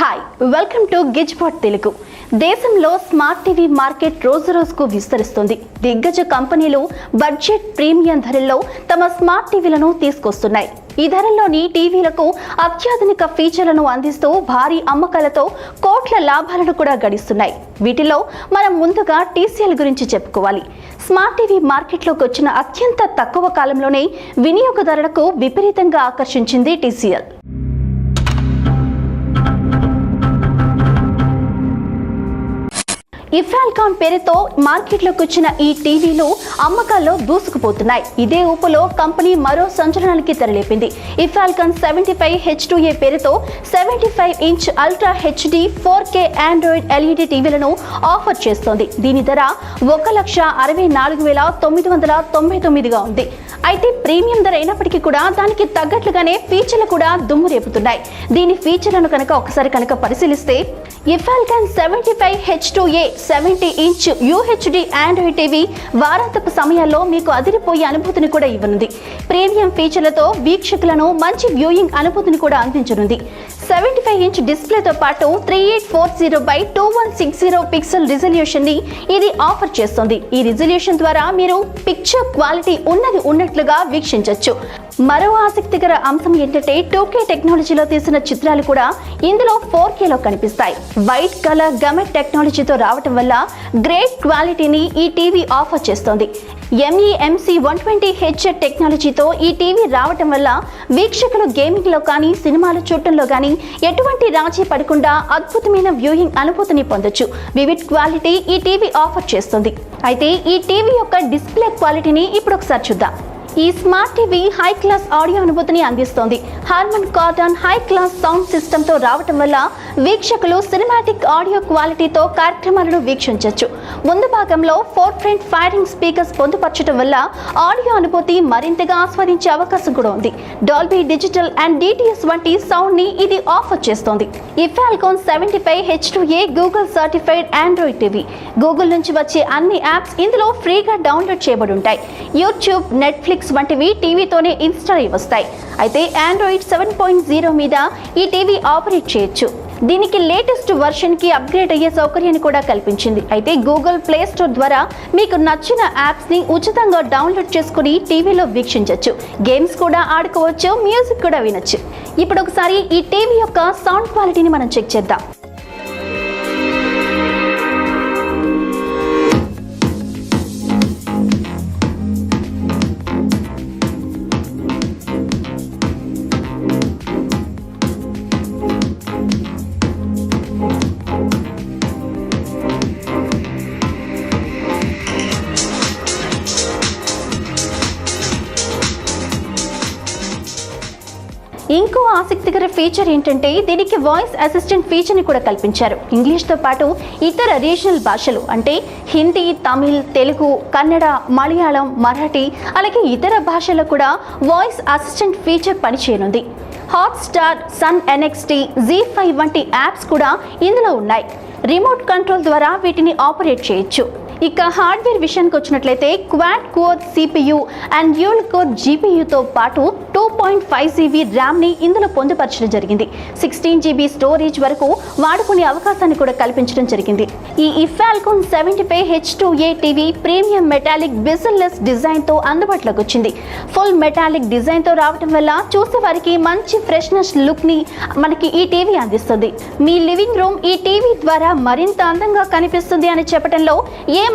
Hi welcome to Gizbot Telugu. దేశంలో smart TV market రోజు రోజుకు విస్తరిస్తుంది. దిగ్గజ కంపెనీలు బడ్జెట్ ప్రీమియం ధరల్లో తమ స్మార్ట్ టీవీలను తీసుకొస్తున్నాయి. ఈ ధరల్లోని టీవీలకు అత్యాధునిక ఫీచర్లను అందిస్తూ భారీ అమ్మకాలతో కోట్ల లాభాలను కూడా గడిస్తున్నాయి. వీటిలో మనం ముందుగా TCL గురించి చెప్పుకోవాలి. స్మార్ట్ టీవీ మార్కెట్లోకి వచ్చిన అత్యంత తక్కువ కాలంలోనే వినియోగదారులకు విపరీతంగా ఆకర్షించింది TCL. ఇఫాల్కాన్ పేరుతో మార్కెట్లోకి వచ్చిన ఈ టీవీలు అమ్మకాల్లో దూసుకుపోతున్నాయి. ఇదే ఊపులో కంపెనీ మరో సంచలనానికి తెరలేపింది. ఇఫాల్కాన్ 75H2A పేరుతో 75 inch ultra HD 4K Android LED టీవీలను ఆఫర్ చేస్తోంది. దీని ధర 1,64,999గా ఉంది. అయితే ప్రీమియం ధర అయినప్పటికీ కూడా దానికి తగ్గట్లుగానే ఫీచర్లు కూడా దుమ్ము రేపుతున్నాయి. దీని ఫీచర్లను ఒకసారి పరిశీలిస్తే iFFalcon 75H2A 70 inch UHD Android TV వారాంతపు సమయాల్లో మీకు అదిరిపోయే అనుభూతిని కూడా ఇవ్వనుంది. ప్రీమియం ఫీచర్లతో వీక్షకులను మంచి వ్యూయింగ్ అనుభూతిని కూడా అందించనుంది. 75 ఇంచ్ డిస్ప్లేతో పాటు 3840x2160 పిక్సెల్ రిజల్యూషన్ ని ఇది ఆఫర్ చేస్తుంది. ఈ రిజల్యూషన్ ద్వారా మీరు పిక్చర్ క్వాలిటీ ఉన్నట్లుగా వీక్షించవచ్చు. మరో ఆసక్తికర అంశం ఏంటంటే 2K టెక్నాలజీలో తీసిన చిత్రాలు కూడా ఇందులో 4Kలో కనిపిస్తాయి. వైట్ కలర్ గమెట్ టెక్నాలజీతో రావటం వల్ల గ్రేట్ క్వాలిటీని ఈ టీవీ ఆఫర్ చేస్తోంది. MEMC 120Hz టెక్నాలజీతో ఈ టీవీ రావటం వల్ల వీక్షకులు గేమింగ్ లో కానీ సినిమాలు చూడటంలో కానీ ఎటువంటి రాజీ పడకుండా అద్భుతమైన వ్యూయింగ్ అనుభూతిని పొందొచ్చు. వివిడ్ క్వాలిటీ ఈ టీవీ ఆఫర్ చేస్తుంది. అయితే ఈ టీవీ యొక్క డిస్ప్లే క్వాలిటీని ఇప్పుడు ఒకసారి చూద్దాం. ఈ smart TV high class audio అనుభూతిని అందిస్తోంది. Harman cordon high class sound system తో రావటం వల్ల వీక్షకులు సినిమాటిక్ ఆడియో క్వాలిటీతో కార్యక్రమాలను వీక్షించవచ్చు. ముందు భాగంలో 4 ఫ్రంట్ ఫైరింగ్ స్పీకర్స్ పొందుపరచడం వల్ల ఆడియో అనుభూతి మరింతగా ఆస్వాదించే అవకాశం కూడా ఉంది. డాల్బీ డిజిటల్ అండ్ DTS వంటి సౌండ్ ని ఇది ఆఫర్ చేస్తోంది. ఇఫాల్కాన్ 75H2A Google certified Android TV. Google నుంచి వచ్చే అన్ని యాప్స్ ఇందులో ఫ్రీగా డౌన్లోడ్ చేయబడి ఉంటాయి. యూట్యూబ్, నెట్ఫ్లిక్స్ వంటివి టీవీతోనే ఇన్స్టాల్ అయి వస్తాయి. అయితే ఆండ్రాయిడ్ 7.0 మీద ఈ టీవీ ఆపరేట్ చేయొచ్చు. దీనికి లేటెస్ట్ వర్షన్ కి అప్గ్రేడ్ అయ్యే సౌకర్యాన్ని కూడా కల్పించింది. అయితే గూగుల్ ప్లే స్టోర్ ద్వారా మీకు నచ్చిన యాప్స్ ని ఉచితంగా డౌన్లోడ్ చేసుకుని టీవీలో వీక్షించవచ్చు. గేమ్స్ కూడా ఆడుకోవచ్చు, మ్యూజిక్ కూడా వినొచ్చు. ఇప్పుడు ఒకసారి ఈ టీవీ యొక్క సౌండ్ క్వాలిటీని మనం చెక్ చేద్దాం. ఇంకో ఆసక్తికర ఫీచర్ ఏంటంటే దీనికి వాయిస్ అసిస్టెంట్ ఫీచర్ ని కూడా కల్పించారు. ఇంగ్లీష్తో పాటు ఇతర రీజనల్ భాషలు అంటే హిందీ, తమిళ్, తెలుగు, కన్నడ, మలయాళం, మరాఠీ అలాగే ఇతర భాషల్లో కూడా వాయిస్ అసిస్టెంట్ ఫీచర్ పనిచేయనుంది. హాట్స్టార్, సన్ NXT, ZEE5 వంటి యాప్స్ కూడా ఇందులో ఉన్నాయి. రిమోట్ కంట్రోల్ ద్వారా వీటిని ఆపరేట్ చేయొచ్చు. ఇక హార్డ్వేర్ విషయానికి వచ్చినట్లయితే quad core CPU and dual core GPUతో పాటు 2.5 GB RAM ని ఇందులో పొందుపరచడం జరిగింది. 16 GB స్టోరేజ్ వరకు వాడుకునే అవకాశాన్ని కూడా కల్పించడం జరిగింది. ఈ iFFalcon 75H2A TV premium metallic bezelless design తో అందుబాటులోకి వచ్చింది. ఫుల్ మెటాలిక్ డిజైన్ తో రావడం వల్ల చూసే వారికి మంచి ఫ్రెష్నెస్ లుక్ ని మనకి ఈ టీవీ అందిస్తుంది. మీ లివింగ్ రూమ్ ఈ టీవీ ద్వారా మరింత అందంగా కనిపిస్తుంది అని చెప్పడంలో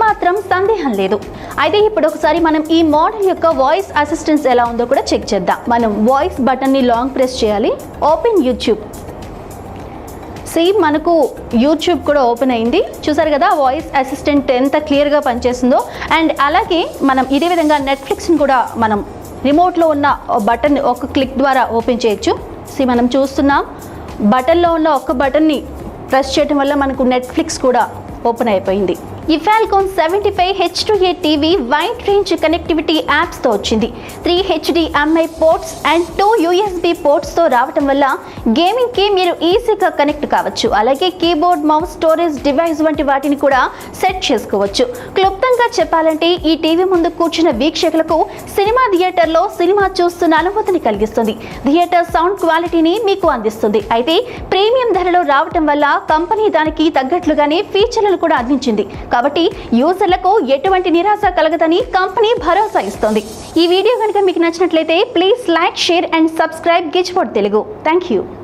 మాత్రం సందేహం లేదు. అయితే ఇప్పుడు ఒకసారి మనం ఈ మోడల్ యొక్క వాయిస్ అసిస్టెన్స్ ఎలా ఉందో కూడా చెక్ చేద్దాం. మనం వాయిస్ బటన్ ని లాంగ్ ప్రెస్ చేయాలి. Open YouTube. మనకు యూట్యూబ్ కూడా ఓపెన్ అయింది. చూసారు కదా వాయిస్ అసిస్టెంట్ ఎంత క్లియర్గా పనిచేస్తుందో. అండ్ అలాగే మనం ఇదే విధంగా నెట్ఫ్లిక్స్ని కూడా మనం రిమోట్లో ఉన్న బటన్ ఒక క్లిక్ ద్వారా ఓపెన్ చేయొచ్చు. మనం చూస్తున్నాం బటన్లో ఉన్న ఒక్క బటన్ని ప్రెస్ చేయడం వల్ల మనకు నెట్ఫ్లిక్స్ కూడా ఓపెన్ అయిపోయింది. ఈ Falcon 75 H2A TV wide range connectivity apps తో వచ్చింది. 3 HDMI ports and 2 USB ports తో రావటం వల్ల గేమింగ్ కి మీరు ఈజీగా కనెక్ట్ కావచ్చు. అలాగే కీబోర్డ్, మౌస్, స్టోరేజ్ డివైస్ వంటి వాటిని కూడా సెట్ చేసుకోవచ్చు. క్లుప్తంగా చెప్పాలంటే ఈ టీవీ ముందు కూర్చున్న వీక్షకులకు సినిమా థియేటర్లో సినిమా చూస్తున్న అనుభూతిని కలిగిస్తుంది. థియేటర్ సౌండ్ క్వాలిటీని మీకు అందిస్తుంది. అయితే ప్రీమియం ధరలో రావటం వల్ల కంపెనీ దానికి తగ్గట్లుగానే ఫీచర్లను కూడా అందించింది. కాబట్టి యూజర్లకు ఎటువంటి నిరాశ కలగదని కంపెనీ భరోసా ఇస్తోంది. ఈ వీడియో కనుక మీకు నచ్చినట్లయితే please like, share and subscribe Gizbot Telugu. Thank you.